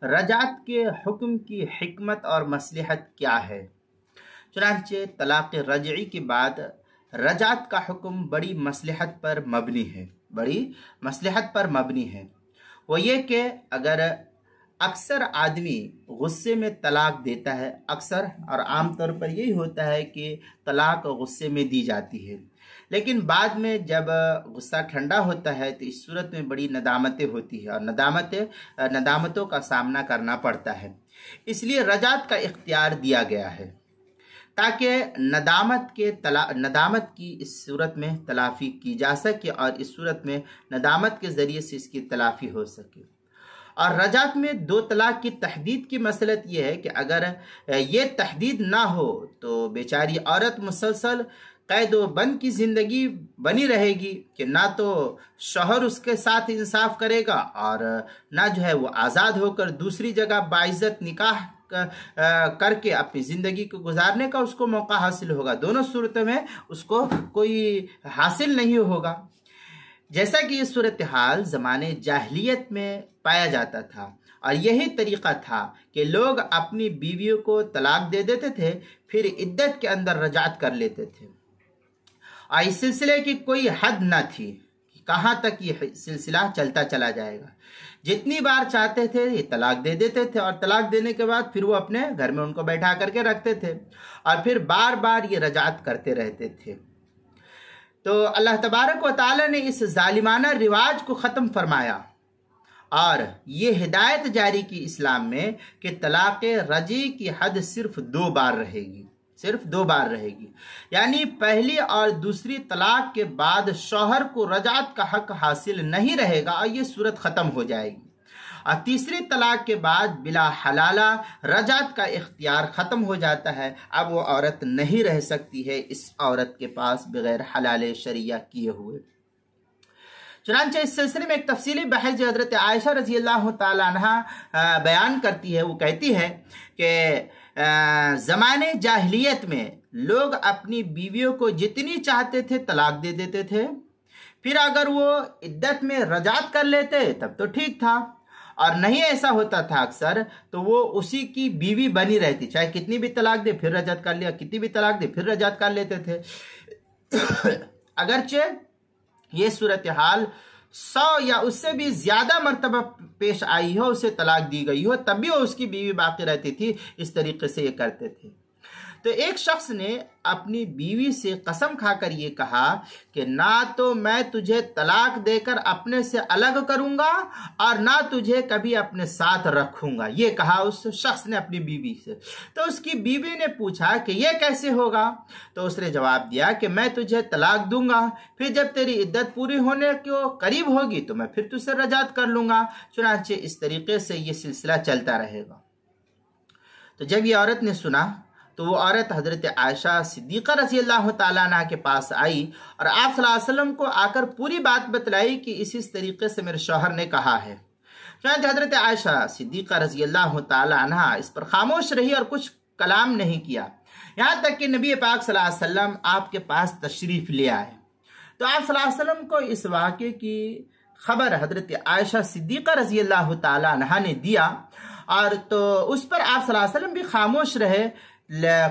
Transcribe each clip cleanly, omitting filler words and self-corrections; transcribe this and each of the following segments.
رجعت کے حکم کی حکمت اور مصلحت کیا ہے؟ چنانچہ طلاق رجعی کے بعد رجعت کا حکم بڑی مصلحت پر مبنی ہے۔ وہ یہ کہ اگر اکثر آدمی غصے میں طلاق دیتا ہے، اکثر اور عام طور پر یہی ہوتا ہے کہ طلاق غصے میں دی جاتی ہے، لیکن بعد میں جب غصہ ٹھنڈا ہوتا ہے تو اس صورت میں بڑی ندامتیں ہوتی ہیں اور ندامتوں کا سامنا کرنا پڑتا ہے۔ اس لیے رجعت کا اختیار دیا گیا ہے تاکہ ندامت کی اس صورت میں تلافی کی جا سکے اور اس صورت میں ندامت کے ذریعے سے اس کی تلافی ہو سکے۔ اور رجعت میں 2 طلاق کی تحدید کی مصلحت یہ ہے کہ اگر یہ تحدید نہ ہو تو بیچاری عورت مسلسل قید و بند کی زندگی بنی رہے گی کہ نہ تو شوہر اس کے ساتھ انصاف کرے گا اور نہ جو ہے وہ آزاد ہو کر دوسری جگہ باعزت نکاح کر کے اپنی زندگی کو گزارنے کا اس کو موقع حاصل ہوگا۔ دونوں صورتوں میں اس کو کوئی حاصل نہیں ہوگا۔ جیسا کہ یہ صورتحال زمانے جاہلیت میں پایا جاتا تھا اور یہی طریقہ تھا کہ لوگ اپنی بیویوں کو طلاق دے دیتے تھے، پھر عدت کے اندر رجعت کر لیتے تھے اور اس سلسلے کی کوئی حد نہ تھی کہ کہاں تک یہ سلسلہ چلتا چلا جائے گا۔ جتنی بار چاہتے تھے یہ طلاق دے دیتے تھے اور طلاق دینے کے بعد پھر وہ اپنے گھر میں ان کو بیٹھا کر کے رکھتے تھے اور پھر بار بار یہ رجعت کرتے رہتے تھے۔ تو اللہ تبارک و تعالی نے اس ظالمانہ رواج کو ختم فرمایا اور یہ ہدایت جاری کی اسلام میں کہ طلاق رجعی کی حد صرف 2 بار رہے گی، یعنی پہلی اور دوسری طلاق کے بعد شوہر کو رجعت کا حق حاصل نہیں رہے گا اور یہ صورت ختم ہو جائے گی، اور تیسری طلاق کے بعد بلا حلالہ رجعت کا اختیار ختم ہو جاتا ہے۔ اب وہ عورت نہیں رہ سکتی ہے اس عورت کے پاس بغیر حلال شرعیہ کیے ہوئے۔ چنانچہ اس سلسلے میں ایک تفصیلی بحث جو حضرت عائشہ رضی اللہ تعالیٰ عنہ بیان کرتی ہے، وہ کہتی ہے کہ زمانے جاہلیت میں لوگ اپنی بیویوں کو جتنی چاہتے تھے طلاق دے دیتے تھے، پھر اگر وہ عدت میں رجعت کر لیتے تب تو ٹھیک تھا، اور نہیں ایسا ہوتا تھا اکثر تو وہ اسی کی بیوی بنی رہتی، چاہے کتنی بھی طلاق دے پھر رجعت کر لیا، کتنی بھی طلاق دے پھر رجعت کر لیتے تھے۔ اگرچہ یہ صورتحال 100 یا اس سے بھی زیادہ مرتبہ پیش آئی ہو، اسے طلاق دی گئی ہو، تب بھی وہ اس کی بیوی باقی رہتی تھی، اس طریقے سے یہ کرتے تھے۔ تو ایک شخص نے اپنی بیوی سے قسم کھا کر یہ کہا کہ نہ تو میں تجھے طلاق دے کر اپنے سے الگ کروں گا اور نہ تجھے کبھی اپنے ساتھ رکھوں گا، یہ کہا اس شخص نے اپنی بیوی سے۔ تو اس کی بیوی نے پوچھا کہ یہ کیسے ہوگا؟ تو اس نے جواب دیا کہ میں تجھے طلاق دوں گا، پھر جب تیری عدت پوری ہونے کو قریب ہوگی تو میں پھر تجھ سے رجعت کر لوں گا۔ چنانچہ اس طریقے سے یہ سلسلہ چلتا رہے گا۔ تو جب یہ عورت نے سنا تو وہ عورت حضرت عائشہ صدیقہ رضی اللہ تعالیٰ عنہ کے پاس آئی اور آپ صلی اللہ علیہ وسلم کو آ کر پوری بات بتلائی کہ اسی طریقے سے میرے شوہر نے کہا ہے۔ چنانچہ حضرت عائشہ صدیقہ رضی اللہ تعالیٰ عنہ اس پر خاموش رہی اور کچھ کلام نہیں کیا، یہاں تک کہ نبی پاک صلی اللہ علیہ وسلم آپ کے پاس تشریف لے آئے۔ تو آپ صلی اللہ علیہ وسلم کو اس واقعے کی خبر حضرت عائشہ صدیقہ رضی اللہ تعالیٰ عنہ نے دیا، اور تو اس پر آپ صلی اللہ علیہ وسلم بھی خاموش رہے،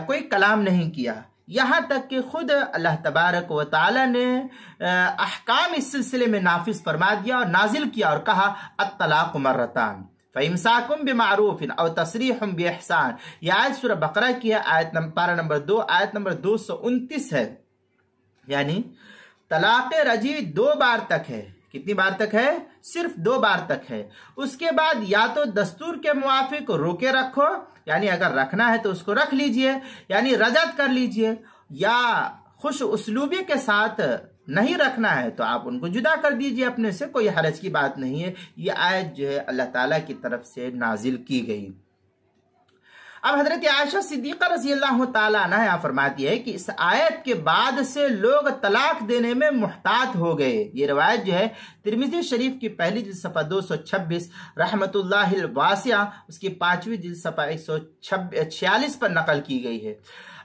کوئی کلام نہیں کیا، یہاں تک کہ خود اللہ تبارک و تعالی نے احکام اس سلسلے میں نافذ فرما دیا اور نازل کیا اور کہا الطلاق مرتان فَإِمْسَاكُمْ بِمَعْرُوفٍ أَوْ تَصْرِيحٌ بِإِحْسَان۔ یہ آیت سورہ بقرہ کی ہے، پارہ نمبر 2 آیت نمبر 229 ہے، یعنی طلاق رجعی 2 بار تک ہے۔ کتنی بار تک ہے؟ صرف 2 بار تک ہے۔ اس کے بعد یا تو دستور کے موافق روکے رکھو، یعنی اگر رکھنا ہے تو اس کو رکھ لیجئے، یعنی رجعت کر لیجئے، یا خوش اسلوبی کے ساتھ نہیں رکھنا ہے تو آپ ان کو جدا کر دیجئے اپنے سے، کوئی حرج کی بات نہیں ہے۔ یہ آیت جو ہے اللہ تعالیٰ کی طرف سے نازل کی گئی۔ اب حضرت عائشہ صدیقہ رضی اللہ تعالیٰ عنہ فرماتی ہے کہ اس آیت کے بعد سے لوگ طلاق دینے میں محتاط ہو گئے۔ یہ روایت جو ہے ترمذی شریف کی پہلی جلد صفحہ 226 رحمت اللہ الواسعہ، اس کی 5ویں جلد صفحہ 146 پر نقل کی گئی ہے۔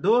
2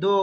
2